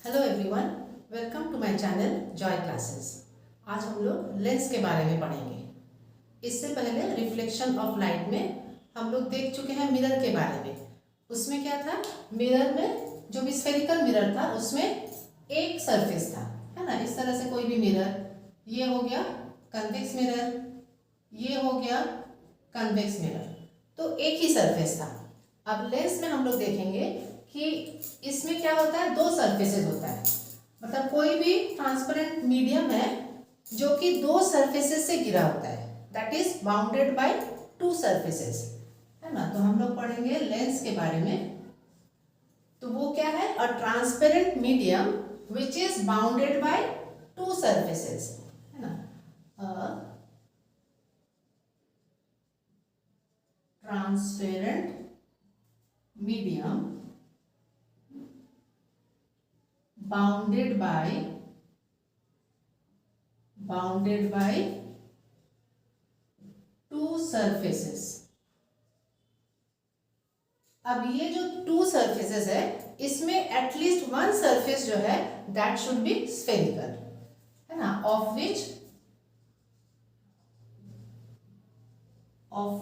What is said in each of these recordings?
Hello everyone, welcome to my channel Joy Classes. आज हम लोग लेंस के बारे में पढ़ेंगे। इससे पहले रिफ्लेक्शन ऑफ लाइट में हम लोग देख चुके हैं मिरर के बारे में। उसमें क्या था, मिरर में जो भी स्फेरिकल मिरर था उसमें एक सरफेस था, है ना। इस तरह से कोई भी मिरर, ये हो गया कन्वेक्स मिरर, ये हो गया कन्वेक्स मिरर, तो एक ही सरफेस था। अब लेंस में हम लोग देखेंगे कि इसमें क्या होता है, दो सरफेसेस होता है। मतलब कोई भी ट्रांसपेरेंट मीडियम है जो कि दो सरफेसेस से घिरा होता है, that is bounded by two surfaces, है ना। तो हम लोग पढ़ेंगे लेंस के बारे में। तो वो क्या है, a transparent medium which is bounded by two surfaces, है ना। Transparent medium bounded by two surfaces। अब ये जो टू सरफेसेस है इसमें एटलीस्ट वन सरफेस जो है दैट शुड बी स्फेरिकल, है ना। Of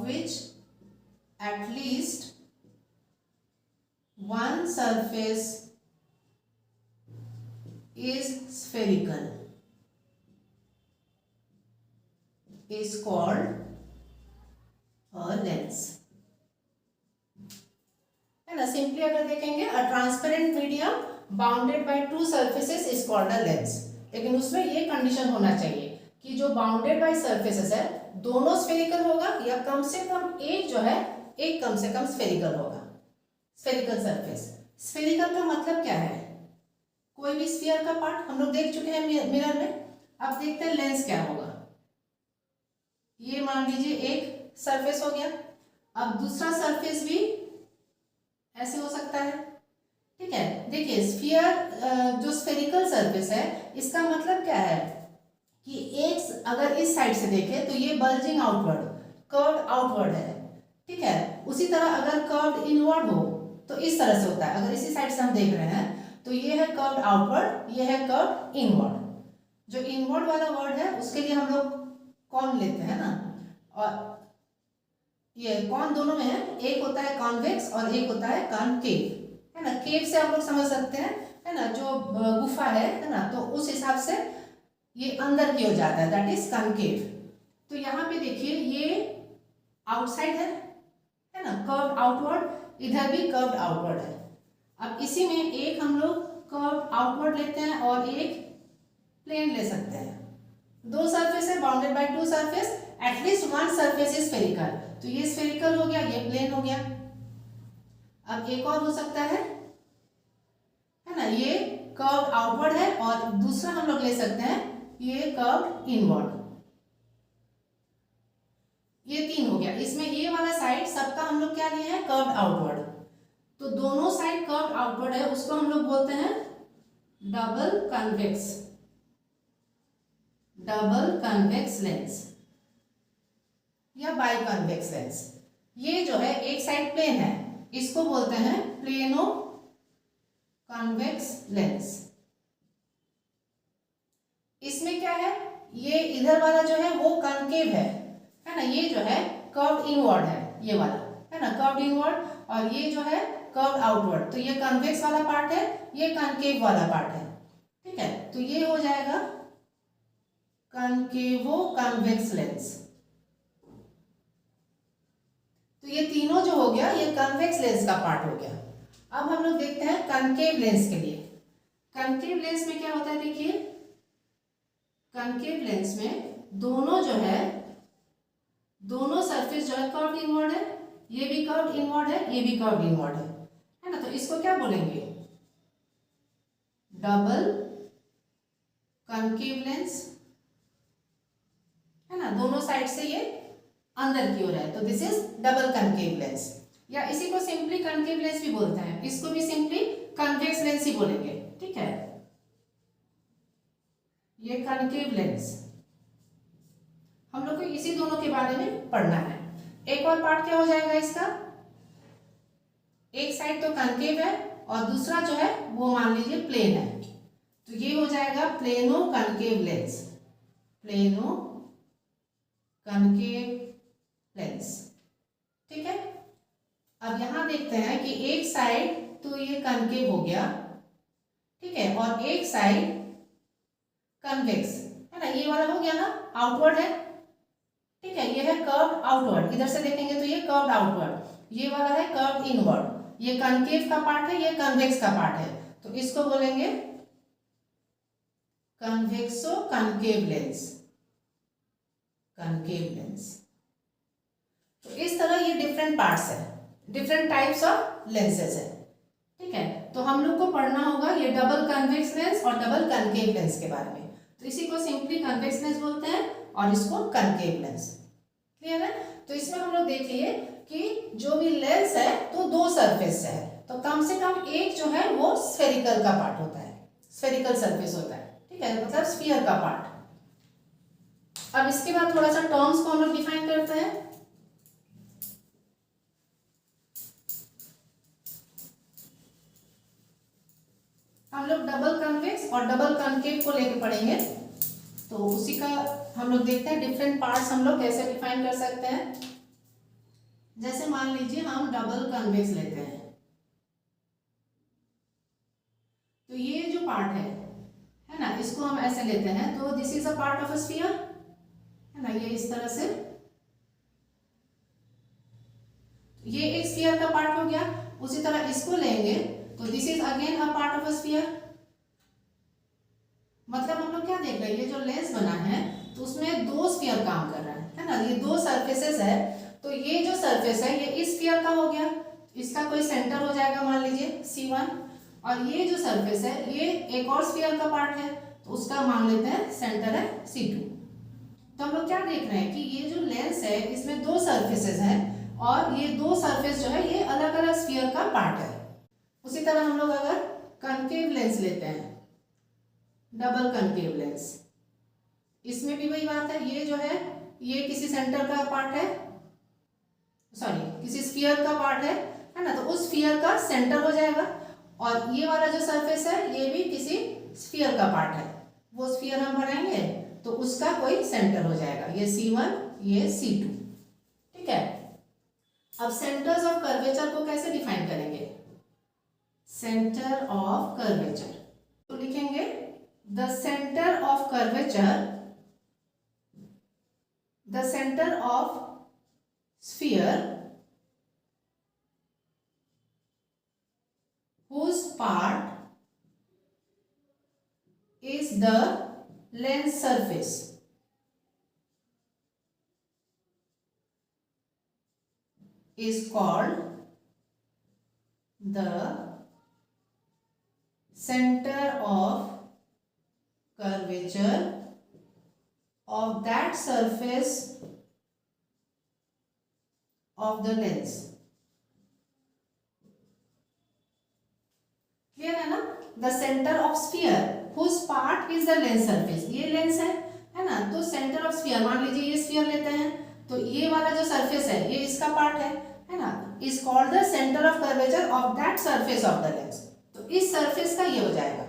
which at least one surface is spherical is called a lens, है ना। सिंपली अगर देखेंगे, a transparent medium bounded by two surfaces is called a lens. लेकिन उसमें ये कंडीशन होना चाहिए कि जो बाउंडेड बाय सरफेसेस है दोनों स्फेरिकल होगा, या कम से कम एक जो है, एक कम से कम स्फेरिकल होगा। स्फेरिकल सरफेस, स्फेरिकल का मतलब क्या है, कोई भी स्फीयर का पार्ट हम लोग देख चुके हैं मिरर में। अब देखते हैं लेंस क्या होगा। ये मान लीजिए एक सरफेस हो गया, अब दूसरा सरफेस भी ऐसे हो सकता है, ठीक है। देखिए स्फीयर जो स्फेरिकल सरफेस है इसका मतलब क्या है कि एक अगर इस साइड से देखें तो ये बल्जिंग आउटवर्ड, कर्व्ड आउटवर्ड है, ठीक है। उसी तरह अगर कर्व्ड इनवर्ड हो तो इस तरह से होता है। अगर इसी साइड से हम देख रहे हैं तो ये है कर्व्ड आउटवर्ड, ये है कर्व्ड इनवर्ड। जो इनवर्ड वाला वर्ड है उसके लिए हम लोग कॉन लेते हैं ना, और ये कॉन दोनों में है, एक होता है कॉन्वेक्स और एक होता है कॉनकेव, है ना। केव से हम लोग समझ सकते हैं, है ना, जो गुफा है ना, तो उस हिसाब से ये अंदर की ओर जाता है, दैट इज कॉनकेव। तो यहाँ पे देखिए ये आउटसाइड है ना, कर्व्ड आउटवर्ड, इधर भी कर्व्ड आउटवर्ड है। अब इसी में एक हम लोग कर्व आउटवर्ड लेते हैं और एक प्लेन ले सकते हैं। दो सरफेस है bounded by to surface, at least one surface is spherical, तो ये स्फेरिकल हो गया, ये प्लेन हो गया। अब एक और हो सकता है ना, ये कर्व आउटवर्ड है और दूसरा हम लोग ले सकते हैं ये कर्व इनवर्ड। ये तीन हो गया। इसमें ये वाला साइड सबका हम लोग क्या लिए हैं, कर्व आउटवर्ड। तो दोनों साइड कर्व आउटवर्ड है, उसको हम लोग बोलते हैं डबल कन्वेक्स लेंस या बाई कन्वेक्स लेंस। ये जो है एक साइड प्लेन है, इसको बोलते हैं प्लेनो कन्वेक्स लेंस। इसमें क्या है, ये इधर वाला जो है वो कॉनकेव है ना। ये जो है कर्व इनवर्ड है, ये वाला है ना, कर्व इनवर्ड, और ये जो है कर्व आउटवर्ड। तो ये कन्वेक्स वाला पार्ट है, ये कॉनकेव वाला पार्ट है, ठीक है। तो ये हो जाएगा कॉनकेवो कन्वेक्स लेंस। तो ये तीनों जो हो गया ये कन्वेक्स लेंस का पार्ट हो गया। अब हम लोग देखते हैं कॉनकेव लेंस के लिए। कॉनकेव लेंस में क्या होता है, देखिए कॉनकेव लेंस में दोनों जो है, दोनों सरफेस जो है कर्व इनवर्ड है, ये भी कर्व इनवर्ड है, ये भी कर्व इनवर्ड है ना। तो इसको क्या बोलेंगे, डबल कॉनकेव लेंस, है ना। दोनों साइड से ये अंदर की ओर है, तो this is double concave lens, या इसी को सिंपली कॉनकेव लेंस भी बोलते हैं। इसको भी सिंपली कॉन्वेक्स लेंस ही बोलेंगे, ठीक है। ये कॉनकेव लेंस हम लोग को इसी दोनों के बारे में पढ़ना है। एक और पार्ट क्या हो जाएगा इसका, एक साइड तो कॉनकेव है और दूसरा जो है वो मान लीजिए प्लेन है, तो ये हो जाएगा plano concave lens, plano concave lens. ठीक है, अब यहां देखते हैं कि एक साइड तो ये कनकेव हो गया, ठीक है, और एक साइड कन्वेक्स है ना, ये वाला हो गया ना, आउटवर्ड है। ठीक है, ये है कर्व्ड आउटवर्ड, इधर से देखेंगे तो ये कर्व्ड आउटवर्ड, ये वाला है कर्व्ड इनवर्ड, ये कनकेव का पार्ट है, ये कन्वेक्स का पार्ट है, तो इसको बोलेंगे कन्वेक्सो कनकेव लेंस, कनकेव लेंस। तो इस तरह ये डिफरेंट पार्ट्स है, डिफरेंट टाइप्स ऑफ लेंसेज है। ठीक है, तो हम लोग को पढ़ना होगा ये डबल कन्वेक्स लेंस और डबल कनकेव लेंस के बारे में। तो इसी को सिंपली कन्वेक्स लेंस बोलते हैं और इसको कनकेव लेंस। क्लियर है? तो इसमें हम लोग देख लिए कि जो भी लेंस है तो दो सरफेस है, तो कम से कम एक जो है वो स्फेरिकल का पार्ट होता है, स्फेरिकल सरफेस होता है। ठीक है, मतलब स्फीयर का पार्ट। अब इसके बाद थोड़ा सा टर्म्स को हम लोग डिफाइन करते हैं। हम लोग डबल कन्वेक्स और डबल कनकेव को लेके पढ़ेंगे, तो उसी का हम लोग देखते हैं डिफरेंट पार्ट्स हम लोग कैसे डिफाइन कर सकते हैं। जैसे मान लीजिए हम डबल कन्वेक्स लेते हैं, तो ये जो पार्ट है ना, इसको हम ऐसे लेते हैं, तो this is a part of a sphere, है ना, ये इस तरह से, ये एक स्फीयर का पार्ट हो गया। उसी तरह इसको लेंगे तो this is again a part of a sphere. मतलब हम लोग क्या देख रहे हैं, ये जो लेंस बना है तो उसमें दो स्फीयर काम कर रहा है ना, ये दो सरफेसेस है, तो ये जो सरफेस है ये इस स्फीयर का हो गया, इसका कोई सेंटर हो जाएगा मान लीजिए C1, और ये जो सरफेस है ये एक और स्फीयर का पार्ट है, तो उसका मान लेते हैं सेंटर है C2। तो हम लोग क्या देख रहे हैं कि ये जो लेंस है इसमें दो सरफेसेस हैं और ये दो सरफेस जो है ये अलग अलग स्फीयर का पार्ट है। उसी तरह हम लोग अगर कनकेव लेंस लेते हैं, डबल कनकेव लेंस, इसमें भी वही बात है, ये जो है ये किसी सेंटर का पार्ट है, सॉरी किसी स्फीयर का पार्ट है ना, तो उस स्फीयर का सेंटर हो जाएगा, और ये वाला जो सरफेस है ये भी किसी स्फीयर का पार्ट है, वो स्फीयर हम बनाएंगे तो उसका कोई सेंटर हो जाएगा, ये C1 ये C2। ठीक है, अब सेंटर्स ऑफ कर्वेचर को कैसे डिफाइन करेंगे, सेंटर ऑफ कर्वेचर तो लिखेंगे the centre of curvature, the centre of sphere whose part is the lens surface is called the center of curvature of that surface of the lens। Clear है ना? The centre of sphere whose part is the lens surface, ये lens है ना, तो centre of sphere मान लीजिए ये sphere लेते हैं, तो ये वाला जो सरफेस है ये इसका पार्ट है ना, is called the centre of curvature of that surface of the lens. तो इस सरफेस का ये हो जाएगा।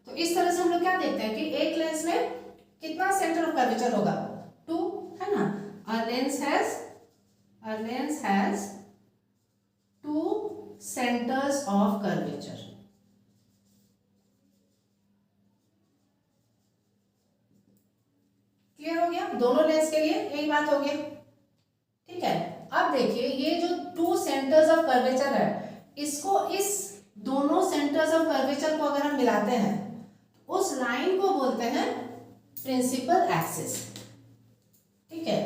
तो इस तरह से हम लोग क्या देखते हैं कि एक लेंस में कितना सेंटर ऑफ कर्वेचर होगा, 2, है ना। A lens has 2 centers of curvature। Clear हो गया? दोनों लेंस के लिए यही बात हो गई। ठीक है, अब देखिए ये जो 2 सेंटर्स ऑफ कर्वेचर है, इसको इस दोनों सेंटर्स ऑफ कर्वेचर को अगर हम मिलाते हैं, उस लाइन को बोलते हैं प्रिंसिपल एक्सिस। ठीक है,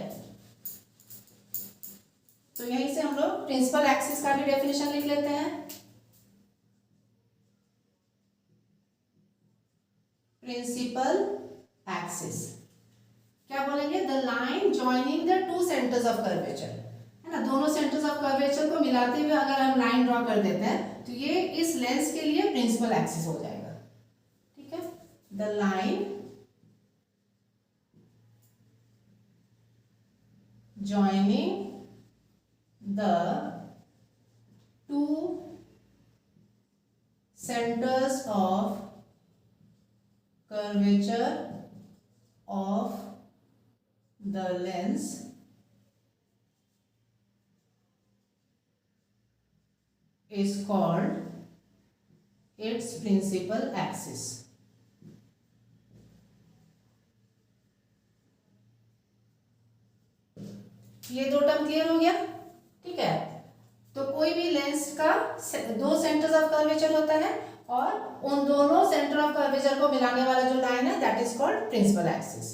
तो यहीं से हम लोग प्रिंसिपल एक्सिस का भी डेफिनेशन लिख लेते हैं। प्रिंसिपल एक्सिस क्या बोलेंगे, the line joining the 2 centres of curvature, है ना, दोनों सेंटर्स ऑफ कर्वेचर को मिलाते हुए अगर हम लाइन ड्रॉ कर देते हैं तो ये इस लेंस के लिए प्रिंसिपल एक्सिस हो जाएगा। ठीक है, the line joining the 2 centers of the lens is called its principal axis. ये दो टर्म क्लियर हो गया, ठीक है। तो कोई भी लेंस का दो सेंटर्स ऑफ कर्वेचर होता है और उन दोनों सेंटर ऑफ कर्वेचर को मिलाने वाला जो लाइन है that is called principal axis.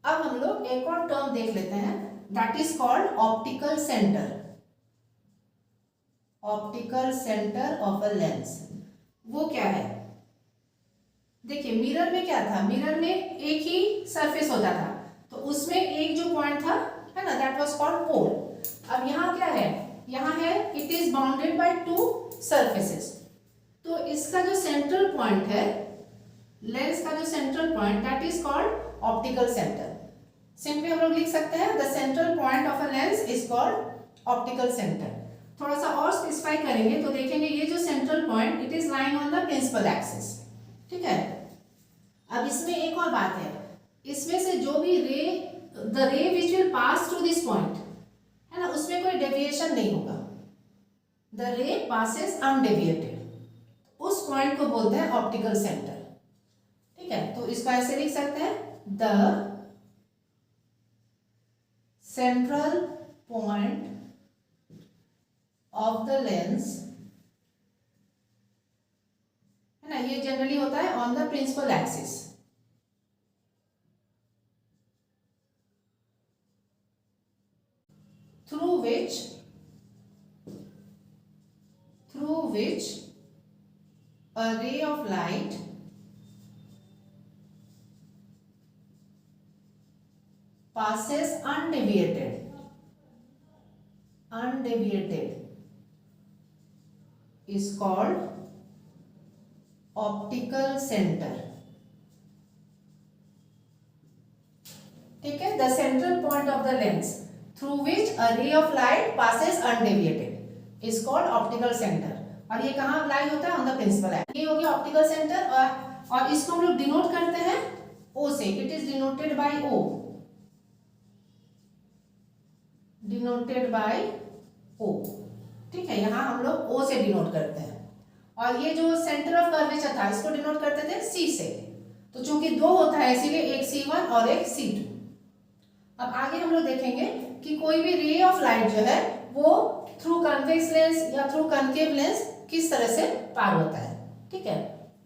अब हम लोग एक और टर्म देख लेते हैं that is called optical centre. Optical centre of a lens वो क्या है? देखिए मिरर में क्या था, मिरर में एक ही सरफेस होता था तो उसमें एक जो पॉइंट था है ना दैट वाज कॉल्ड पोल। अब यहाँ क्या है, यहाँ है it is bounded by two surfaces. तो इसका जो सेंट्रल पॉइंट है, लेंस का जो central point that is called optical centre. Simply हम लोग लिख सकते हैं the central point of a lens is called optical centre. थोड़ा सा और स्पेसिफाई करेंगे तो देखेंगे ये जो central point it is lying on the principal axis, ठीक है। अब इसमें एक और बात है, इसमें से जो भी द रे which will pass through this point है ना उसमें कोई डेविएशन नहीं होगा। द रे पासेस अनडेविएटेड, उस पॉइंट को बोलते हैं ऑप्टिकल सेंटर, ठीक है। तो इसको ऐसे लिख सकते हैं the central point of the lens है ना, ये जनरली होता है on the principal axis. Through which a ray of light passes undeviated is called optical centre, ठीक है। The central point of the lens through which a ray of light passes undeviated is called optical centre. और ये कहाँ lie होता है? On the principal axis. ये हो गया ऑप्टिकल सेंटर। और इसको हम लोग डिनोट करते हैं ओ से, it is denoted by O, denoted by O, ठीक है। यहाँ हम लोग ओ से डिनोट करते हैं। और ये जो सेंटर ऑफ कर्वेचर था इसको डिनोट करते थे सी से। तो चूंकि दो होता है इसीलिए एक C1 और एक C2। अब आगे हम लोग देखेंगे कि कोई भी रे ऑफ लाइट जो है वो थ्रू कन्वेक्स लेंस या थ्रू कनकेव लेंस किस तरह से पार होता है, ठीक है।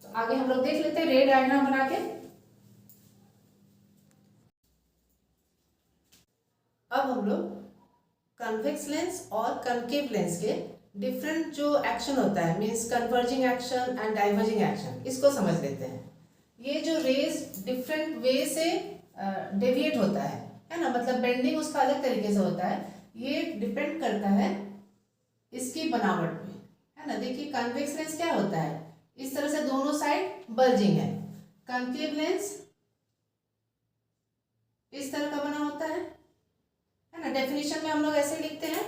तो आगे हम लोग देख लेते हैं रे डायग्राम बना के। अब हम लोग कन्वेक्स लेंस और कनकेव लेंस के डिफरेंट जो एक्शन होता है means converging action and diverging action, इसको समझ लेते हैं। ये जो रेज डिफरेंट वे से डेविएट होता है ना, मतलब बेंडिंग उसका अलग तरीके से होता है। ये डिपेंड करता है इसकी बनावट पे, है ना। देखिए कन्वेक्स लेंस क्या होता है, इस तरह से दोनों साइड बल्जिंग है। कनकेव लेंस इस तरह का बना होता है ना। डेफिनेशन में हम लोग ऐसे लिखते हैं,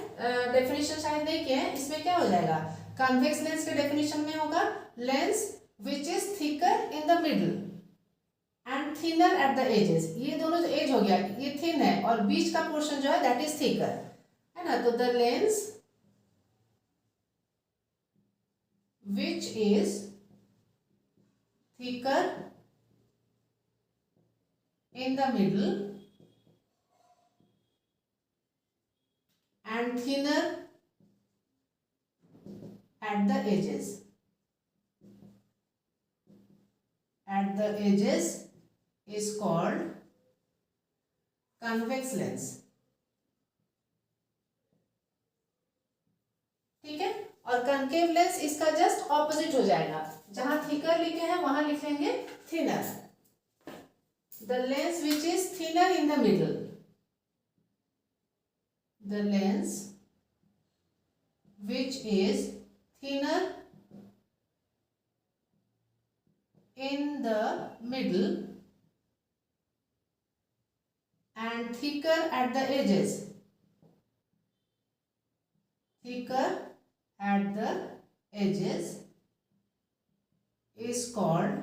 डेफिनेशन शायद नहीं किए हैं, इसमें क्या हो जाएगा, कन्वेक्स लेंस के डेफिनेशन में होगा lens which is thicker in the middle and thinner at the edges. ये दोनों जो एज हो गया ये थिन है और बीच का पोर्शन जो है दैट इज थिकर, है ना। तो the lens which is thicker in the middle and thinner at the edges. At the edges is called convex lens. ठीक है। और कनकेव लेंस इसका जस्ट ऑपोजिट हो जाएगा, जहां थिकर लिखे हैं वहां लिखेंगे thinner. The lens which is thinner in the middle. The lens which is thinner in the middle and thicker at the edges, thicker at the edges is called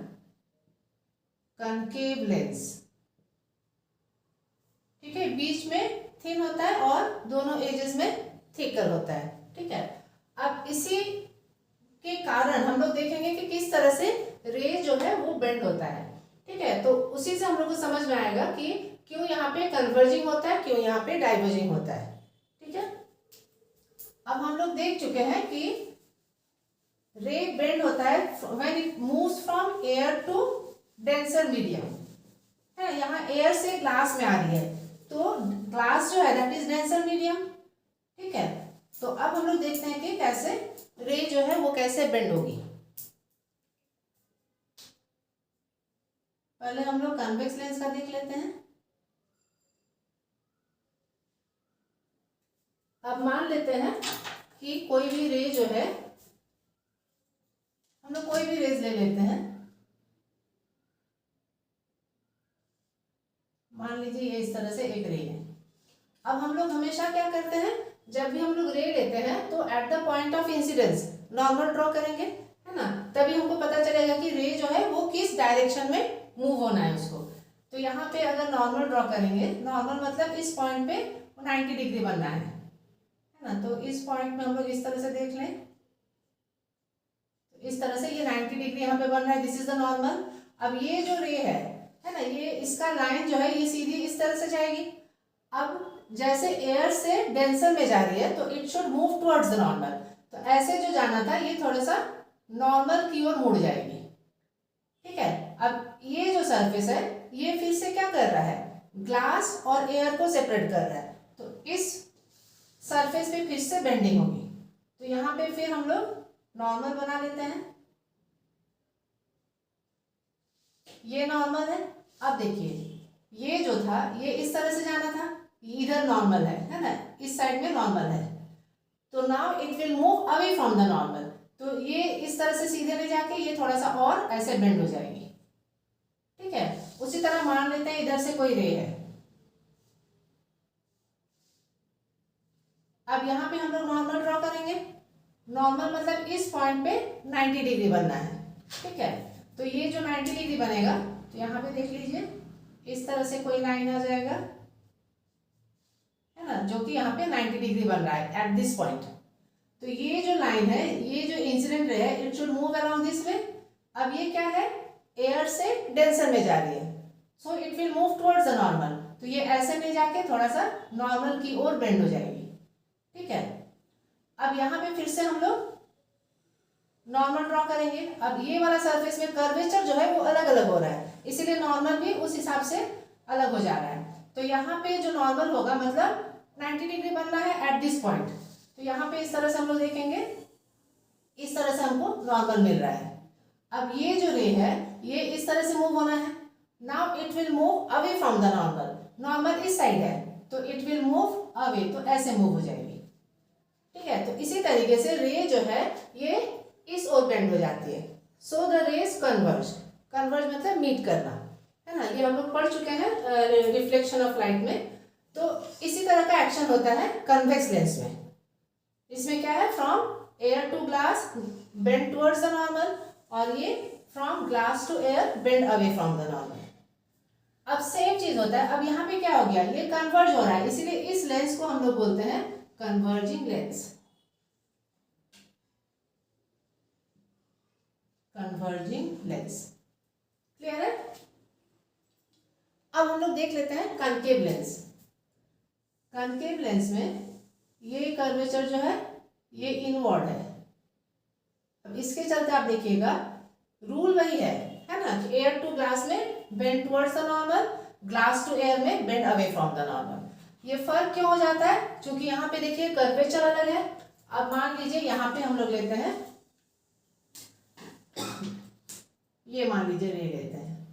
concave lens, ठीक है, बीच में thin होता है और दोनों edges में thicker होता है, ठीक है। अब इसी के कारण हम लोग देखेंगे कि किस तरह से रे जो है वो बेंड होता है, ठीक है। तो उसी से हम लोग को समझ में आएगा कि क्यों यहाँ पे कन्वर्जिंग होता है, क्यों यहाँ पे डाइवर्जिंग होता है, ठीक है। अब हम लोग देख चुके हैं कि रे बेंड होता है when it moves from air to denser medium, है, यहाँ एयर से ग्लास में आ रही है, तो ग्लास जो है दैट इज डेंसर मीडियम, ठीक है। तो अब हम लोग देखते हैं कि कैसे रे जो है वो कैसे बेंड होगी। पहले हम लोग कन्वेक्स लेंस का देख लेते हैं। अब मान लेते हैं कि कोई भी रे जो है, हम लोग कोई भी रेज ले लेते हैं, मान लीजिए ये इस तरह से एक रे है। अब हम लोग हमेशा क्या करते हैं, जब भी हम लोग रे लेते हैं तो at the point of incidence normal draw करेंगे, है ना, तभी हमको पता चलेगा कि रे जो है वो किस डायरेक्शन में मूव होना है उसको। तो यहाँ पे अगर नॉर्मल ड्रॉ करेंगे, नॉर्मल मतलब इस पॉइंट पे 90 डिग्री बनना है ना, तो इस पॉइंट में हम लोग इस तरह से देख लें, तो इस तरह से ये 90 डिग्री यहाँ पे बन रहा है, दिस इज द नॉर्मल। अब ये जो रे है ना, ये इसका लाइन जो है ये सीधी इस तरह से जाएगी। अब जैसे एयर से डेंसर में जा रही है तो it should move towards the normal, तो ऐसे जो जाना था ये थोड़ा सा नॉर्मल की ओर मुड़ जाएगी, ठीक है। अब ये जो सरफेस है ये फिर से क्या कर रहा है, ग्लास और एयर को सेपरेट कर रहा है, तो इस सरफेस पे फिर से बेंडिंग होगी। तो यहाँ पे फिर हम लोग नॉर्मल बना लेते हैं, ये नॉर्मल है। अब देखिए ये जो था ये इस तरह से जाना था, इधर नॉर्मल है ना, इस साइड में नॉर्मल है, तो now it will move away from the normal, तो ये इस तरह से सीधे नहीं जाके ये थोड़ा सा और ऐसे बेंड हो जाएगी, ठीक है। उसी तरह मान लेते हैं इधर से कोई रे है। अब यहाँ पे हम लोग नॉर्मल ड्रॉ करेंगे, नॉर्मल मतलब इस पॉइंट पे 90 डिग्री बनना है, ठीक है। तो ये जो 90 डिग्री बनेगा, तो यहाँ पे देख लीजिए इस तरह से कोई लाइन आ जाएगा, है ना, जो कि यहाँ पे 90 डिग्री बन रहा है एट दिस पॉइंट। तो ये जो लाइन है, ये जो इंसिडेंट रे है, it should move around this way. अब ये क्या है, एयर से डेंसर में जा रही है, so it will move towards the normal, तो ये ऐसे नहीं जाके थोड़ा सा नॉर्मल की ओर बेंड हो जाएगी, ठीक है। अब यहाँ पे फिर से हम लोग नॉर्मल ड्रॉ करेंगे। अब ये वाला सरफेस में कर्वेचर जो है वो अलग अलग हो रहा है, इसीलिए नॉर्मल भी उस हिसाब से अलग हो जा रहा है। तो यहाँ पे जो नॉर्मल होगा मतलब 90 डिग्री बनना है एट दिस पॉइंट, तो यहाँ पे इस तरह से हम लोग देखेंगे, इस तरह से हमको नॉर्मल मिल रहा है। अब ये जो रे है ये इस तरह से मूव होना है, now it will move away from the normal, normal इस साइड है तो इट विल मूव अवे, तो ऐसे मूव हो जाएगी, ठीक है। तो इसी तरीके से रे जो है ये इस ओर बेंड हो जाती है, so the rays converge, converge मतलब मीट करना, है ना, ये हम लोग पढ़ चुके हैं रिफ्लेक्शन ऑफ लाइट में। तो इसी तरह का एक्शन होता है कन्वेक्स लेंस में। इसमें क्या है, from air to glass bend towards the normal, और ये from glass to air bend away from the normal. अब सेम चीज होता है, अब यहाँ पे क्या हो गया, ये कन्वर्ज हो रहा है, इसीलिए इस लेंस को हम लोग बोलते हैं converging lens, converging lens, clear है। अब हम लोग देख लेते हैं कनकेव लेंस। कनकेव लेंस में ये कर्वेचर जो है ये इनवर्ड है। अब इसके चलते आप देखिएगा रूल वही है ना, कि एयर टू ग्लास में bend towards the normal, glass to air में bend away from the normal. ये फर्क क्यों हो जाता है, क्योंकि यहाँ पे देखिए कर्वेचर अलग है। अब मान लीजिए यहाँ पे हम लोग लेते हैं, ये मान लीजिए रे लेते हैं,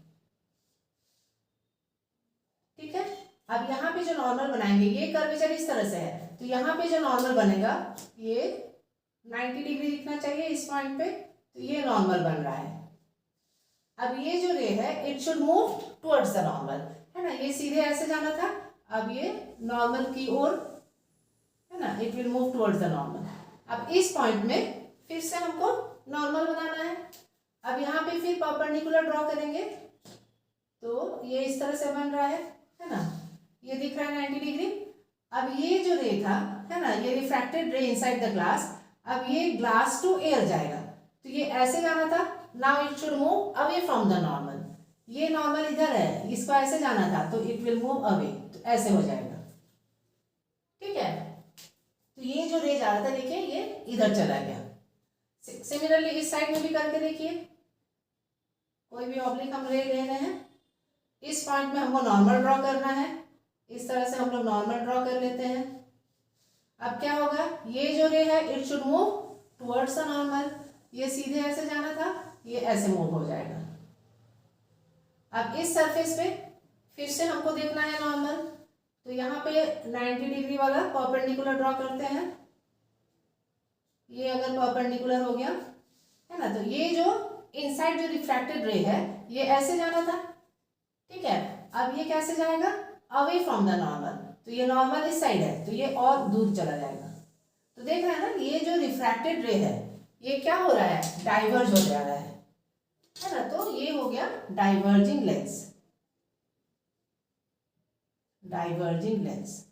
ठीक है। अब यहाँ पे जो नॉर्मल बनाएंगे, ये कर्वेचर इस तरह से है, तो यहाँ पे जो नॉर्मल बनेगा ये 90 डिग्री दिखना चाहिए इस पॉइंट पे, तो ये नॉर्मल बन रहा है। अब ये जो रे है it should move towards the normal, है ना, ये सीधे ऐसे जाना था, अब ये नॉर्मल की ओर, है ना, it will move towards the normal. अब इस पॉइंट में फिर से हमको नॉर्मल बनाना है। अब यहाँ पे फिर परपेंडिकुलर ड्रॉ करेंगे, तो ये इस तरह से बन रहा है ना, ये दिख रहा है 90 डिग्री। अब ये जो रे था, है ना, ये रिफ्रैक्टेड रे इनसाइड द ग्लास, अब ये ग्लास टू एयर जाएगा, तो ये ऐसे जाना था, now it should move away from the normal. ये नॉर्मल इधर है, इसको ऐसे जाना था, तो इट विल मूव अवे, तो ऐसे हो जाएगा, ठीक है। तो ये जो रे जा रहा था, देखिए ये इधर चला गया। सिमिलरली इस साइड में भी करके देखिए, कोई भी ऑब्लिक हम रे ले रहे हैं, इस पॉइंट में हमको नॉर्मल ड्रॉ करना है, इस तरह से हम लोग नॉर्मल ड्रॉ कर लेते हैं। अब क्या होगा, ये जो रे है it should move towards the normal, ये सीधे ऐसे जाना था, ये ऐसे मूव हो जाएगा। अब इस सरफेस पे फिर से हमको देखना है नॉर्मल, तो यहाँ पे 90 डिग्री वाला परपेंडिकुलर ड्रॉ करते हैं। ये अगर परपेंडिकुलर हो गया, है ना, तो ये जो इनसाइड जो रिफ्रैक्टेड रे है ये ऐसे जाना था, ठीक है। अब ये कैसे जाएगा, अवे फ्रॉम द नॉर्मल, तो ये नॉर्मल इस साइड है, तो ये और दूर चला जाएगा। तो देख रहे हैं ना, ये जो रिफ्रैक्टेड रे है ये क्या हो रहा है, डाइवर्ज हो जा रहा है ना, तो ये हो गया डाइवर्जिंग लेंस। डाइवर्जिंग लेंस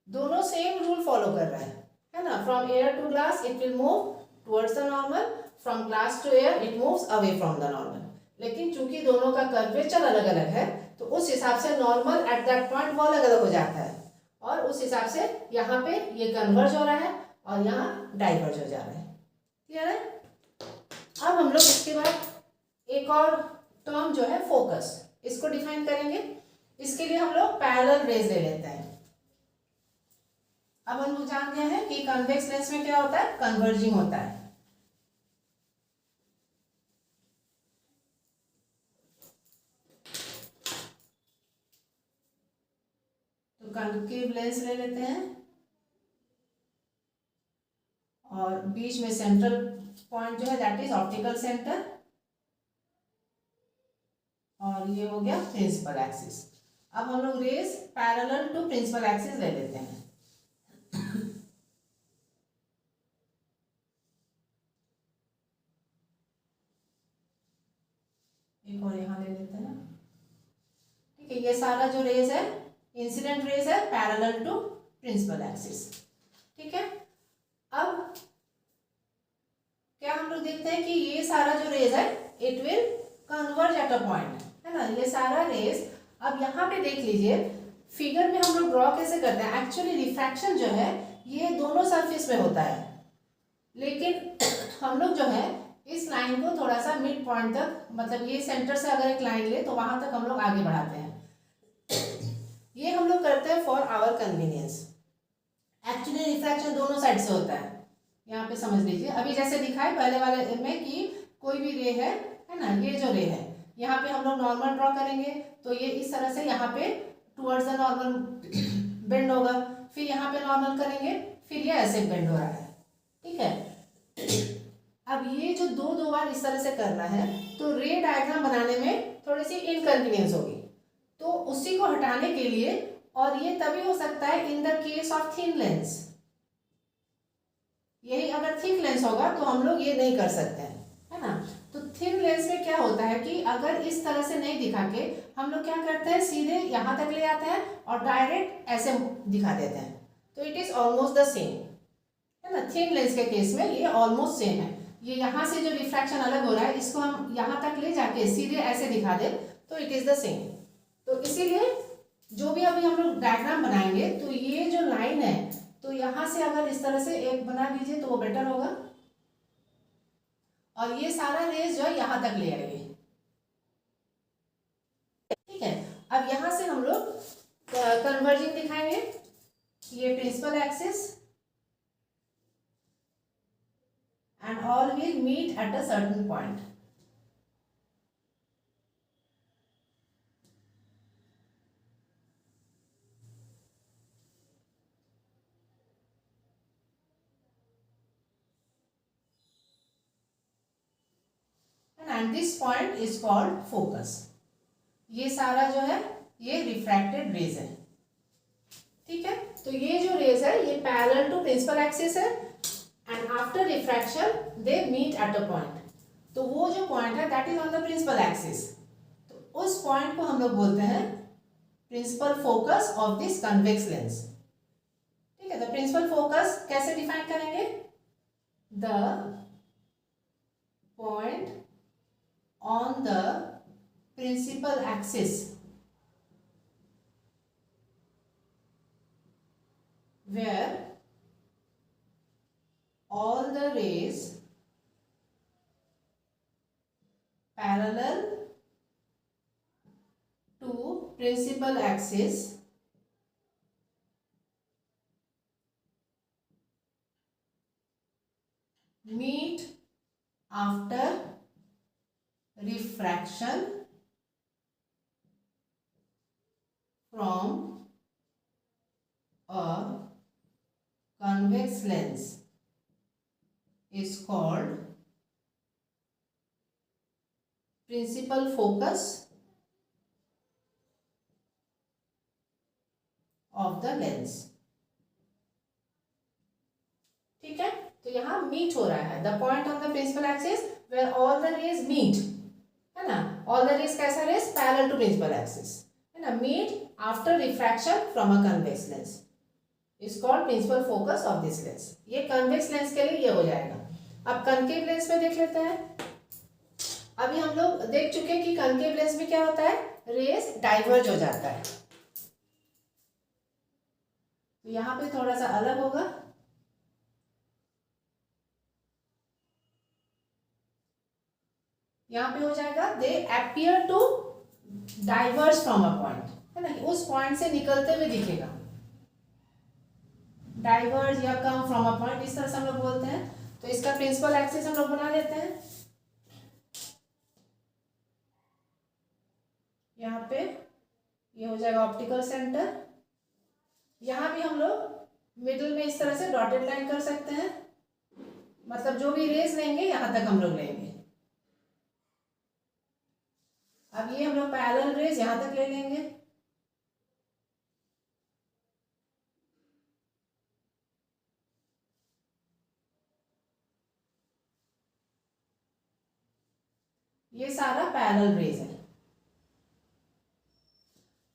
दोनों सेम रूल फॉलो कर रहा है ना, from air to glass it will move towards the normal, from glass to air it moves away from the normal. लेकिन चूंकि दोनों का कर्वेचर अलग अलग है, तो उस हिसाब से नॉर्मल एट दैट पॉइंट वो अलग अलग हो जाता है, और उस हिसाब से यहाँ पे ये कन्वर्ज हो रहा है और यहाँ डाइवर्ज हो जा रहा है। क्लियर है। अब हम लोग इसके बाद एक और टर्म जो है फोकस, इसको डिफाइन करेंगे। इसके लिए हम लोग पैरेलल रेज ले लेते हैं। अब हम लोग जानते हैं कि कन्वेक्स लेंस में क्या होता है, कन्वर्जिंग होता है। तो कनकेव लेंस ले लेते हैं और बीच में सेंट्रल पॉइंट जो है दैट इज ऑप्टिकल सेंटर, और ये हो गया प्रिंसिपल एक्सिस। अब हम लोग rays parallel to principal axis ले लेते हैं। एक और यहाँ ले लेते हैं, ठीक है। ये सारा जो रेज है इंसिडेंट रेज है पैरेलल टू प्रिंसिपल एक्सिस, ठीक है। अब क्या हम लोग देखते हैं कि ये सारा जो रेज है it will converge eight a point, है ना, ये सारा रेज। अब यहाँ पे देख लीजिए फिगर में हम लोग ड्रॉ कैसे करते हैं, एक्चुअली रिफ्रैक्शन जो है ये दोनों सरफेस में होता है, लेकिन हम लोग जो है इस लाइन को थोड़ा सा मिड पॉइंट तक, मतलब ये सेंटर से अगर एक लाइन ले तो वहां तक हम लोग आगे बढ़ाते हैं। ये हम लोग करते हैं for our convenience. Actually refraction दोनों साइड से होता है, यहाँ पे समझ लीजिए। अभी जैसे दिखाए पहले वाले में कि कोई भी रे है ना, ये जो रे है यहाँ पे हम लोग नॉर्मल ड्रॉ करेंगे, तो ये इस तरह से यहाँ पे टुवर्ड्स द नॉर्मल बेंड होगा, फिर यहाँ पे नॉर्मल करेंगे, फिर ये ऐसे बेंड हो रहा है, ठीक है। अब ये जो दो बार इस तरह से करना है, तो रे डायग्राम बनाने में थोड़ी सी इनकन्वीनियंस होगी, तो उसी को हटाने के लिए, और ये तभी हो सकता है in the case of thin lens. यही अगर थिक लेंस होगा तो हम लोग ये नहीं कर सकते हैं, है ना। तो थिन लेंस में क्या होता है कि अगर इस तरह से नहीं दिखा के हम लोग क्या करते हैं, सीधे यहाँ तक ले आते हैं और डायरेक्ट ऐसे दिखा देते हैं, तो it is almost the same, है ना। थिन लेंस के केस में ये ऑलमोस्ट सेम है। ये यहाँ से जो रिफ्रैक्शन अलग हो रहा है इसको हम यहाँ तक ले जाके सीधे ऐसे दिखा दे तो इट इज द सेम। तो इसीलिए जो भी अभी हम लोग डायग्राम बनाएंगे, तो ये जो लाइन है, तो यहाँ से अगर इस तरह से एक बना लीजिए तो वो बेटर होगा, और ये सारा रेज जो है यहाँ तक ले आएंगे, ठीक है। अब यहाँ से हम लोग कन्वर्जिंग दिखाएंगे, ये principal axis and all will meet at a certain point. And this point is called focus. ये सारा जो है ये रिफ्रैक्टेड रेज है, ठीक है। तो ये जो रेज है ये पैरेलल टू प्रिंसिपल एक्सिस है, and after refraction they meet at a point. तो वो जो पॉइंट है that is on the principal axis. तो उस पॉइंट को हम लोग बोलते हैं principal focus of this convex lens. ठीक है, तो प्रिंसिपल फोकस कैसे डिफाइन करेंगे? The point on the principal axis where all the rays parallel to principal axis meet after refraction from a convex lens is called principal focus of the lens। ठीक है, तो यहाँ meet हो रहा है, the point on the principal axis where all the rays meet, है ना, all the rays कैसा rays parallel to principal axis, है ना, meet after refraction from a convex lens is called principal focus of this lens. ये convex lens के लिए ये हो जाएगा। अब कनकेव लेंस में देख लेते हैं। अभी हम लोग देख चुके हैं कि कनकेव लेंस में क्या होता है, रेज डाइवर्ज हो जाता है। तो यहाँ पे थोड़ा सा अलग होगा, यहाँ पे हो जाएगा they appear to diverge from a point, है ना, उस पॉइंट से निकलते हुए दिखेगा, डाइवर्ज या कम फ्रॉम अ पॉइंट, इस तरह से हम लोग बोलते हैं। तो इसका प्रिंसिपल एक्सिस हम लोग बना लेते हैं। यहाँ पे ये हो जाएगा ऑप्टिकल सेंटर। यहाँ भी हम लोग मिडिल में इस तरह से डॉटेड लाइन कर सकते हैं, मतलब जो भी रेज लेंगे यहाँ तक हम लोग लेंगे। अब ये हम लोग पैरेलल रेज यहाँ तक ले लेंगे। ये सारा पैरेलल रेज है।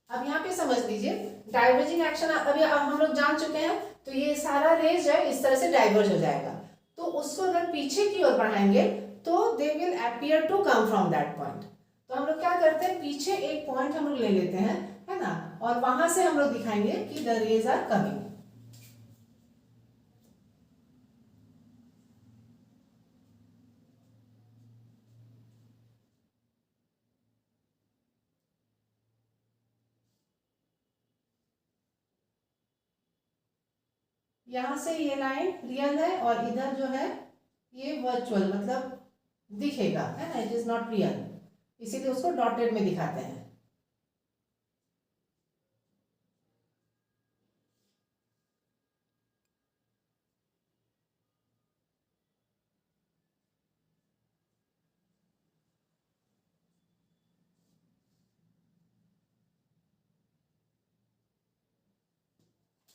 अब यहाँ पे समझ लीजिए डाइवर्जिंग एक्शन अभी हम लोग जान चुके हैं, तो ये सारा रेज जो है इस तरह से डाइवर्ज हो जाएगा। तो उसको अगर पीछे की ओर बढ़ाएंगे तो they will appear to come from that point. तो हम लोग क्या करते हैं, पीछे एक पॉइंट हम लोग ले लेते हैं, है ना, और वहां से हम लोग दिखाएंगे कि द रेज आर कमिंग। यहाँ से ये लाइन रियल है और इधर जो है ये वर्चुअल, मतलब दिखेगा, है ना, इट इज नॉट रियल, इसीलिए उसको डॉटेड में दिखाते हैं।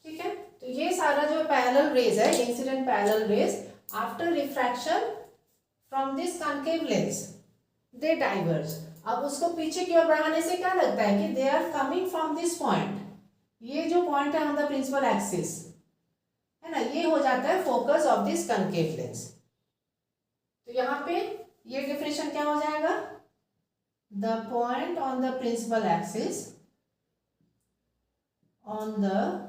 ठीक है, तो ये सारा जो पैरेलल रेज है, incident parallel raise, after refraction from this concave lens they diverge. अब उसको पीछे की ओर बढ़ाने से क्या लगता है कि they are coming from this point. ये जो पॉइंट है ऑन द प्रिंसिपल एक्सिस, है ना, ये हो जाता है focus of this concave lens. तो यहाँ पे ये डिफिनेशन क्या हो जाएगा, the point on the principal axis on the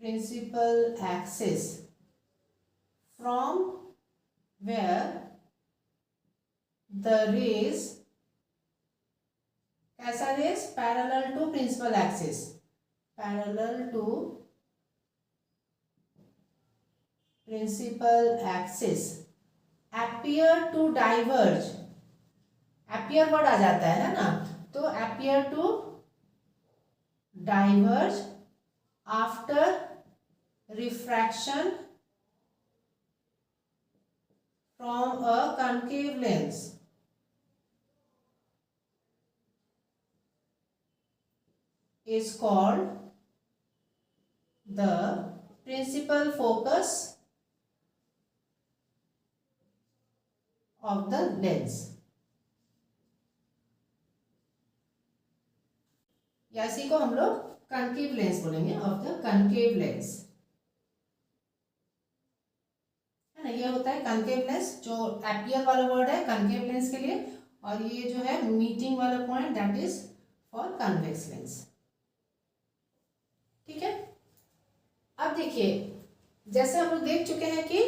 principal axis from where the rays, कैसा rays, parallel to principal axis, parallel to principal axis appear to diverge, appear word आ जाता है ना, तो appear to diverge after refraction from a concave lens is called the principal focus of the lens। इसी को हम लोग concave lens बोलेंगे, ऑफ द कनकेव लेंस, है ना। ये होता है कनकेव लेंस, जो एपियर वाला वर्ड है कनकेव लेंस के लिए, और ये जो है मीटिंग वाला point that is for convex lens. ठीक है। अब देखिए, जैसे हम लोग देख चुके हैं कि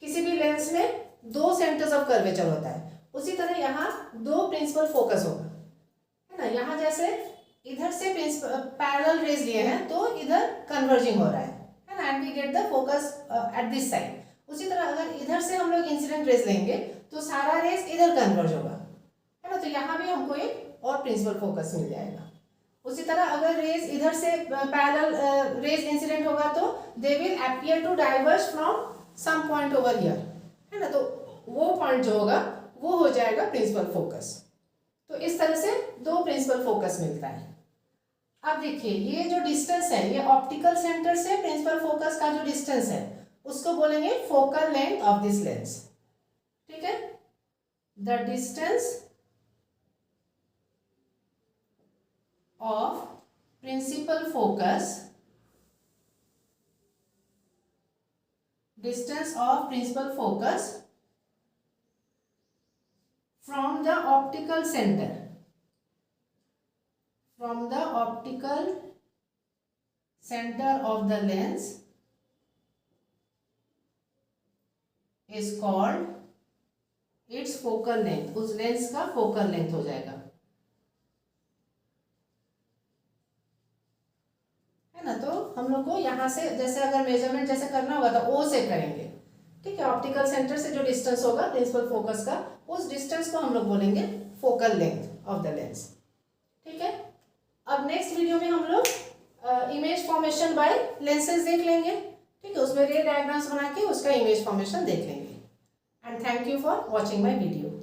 किसी भी लेंस में दो सेंटर्स ऑफ कर्वेचर होता है, उसी तरह यहाँ दो प्रिंसिपल फोकस होगा, है ना। यहाँ जैसे इधर से पैरेलल रेज लिए हैं तो इधर कन्वर्जिंग हो रहा है ना, and we get the focus at this side. उसी तरह अगर इधर से हम लोग इंसिडेंट रेज लेंगे तो सारा रेज इधर कन्वर्ज होगा, है ना। तो यहाँ भी हमको एक और प्रिंसिपल फोकस मिल जाएगा। उसी तरह अगर रेज इधर से पैरेलल रेज इंसिडेंट होगा तो they will appear to diverge from some point over here, है ना। तो वो पॉइंट जो होगा वो हो जाएगा प्रिंसिपल फोकस। तो इस तरह से दो प्रिंसिपल फोकस मिलता है। अब देखिए, ये जो डिस्टेंस है, ये ऑप्टिकल सेंटर से प्रिंसिपल फोकस का जो डिस्टेंस है उसको बोलेंगे focal length of this lens. ठीक है, the distance of principal focus, distance of principal focus from the optical center, from the optical center of the lens is called its focal length। उस lens का focal length हो जाएगा, ना। तो हम लोग को यहाँ से जैसे अगर मेजरमेंट जैसे करना होगा तो ओ से करेंगे। ठीक है, ऑप्टिकल सेंटर से जो डिस्टेंस होगा प्रिंसिपल फोकस का, उस डिस्टेंस को हम लोग बोलेंगे focal length of the lens. ठीक है। अब नेक्स्ट वीडियो में हम लोग इमेज फॉर्मेशन बाय लेंसेज देख लेंगे। ठीक है, उसमें रे डायग्राम्स बना के उसका इमेज फॉर्मेशन देख लेंगे। And thank you for watching my video.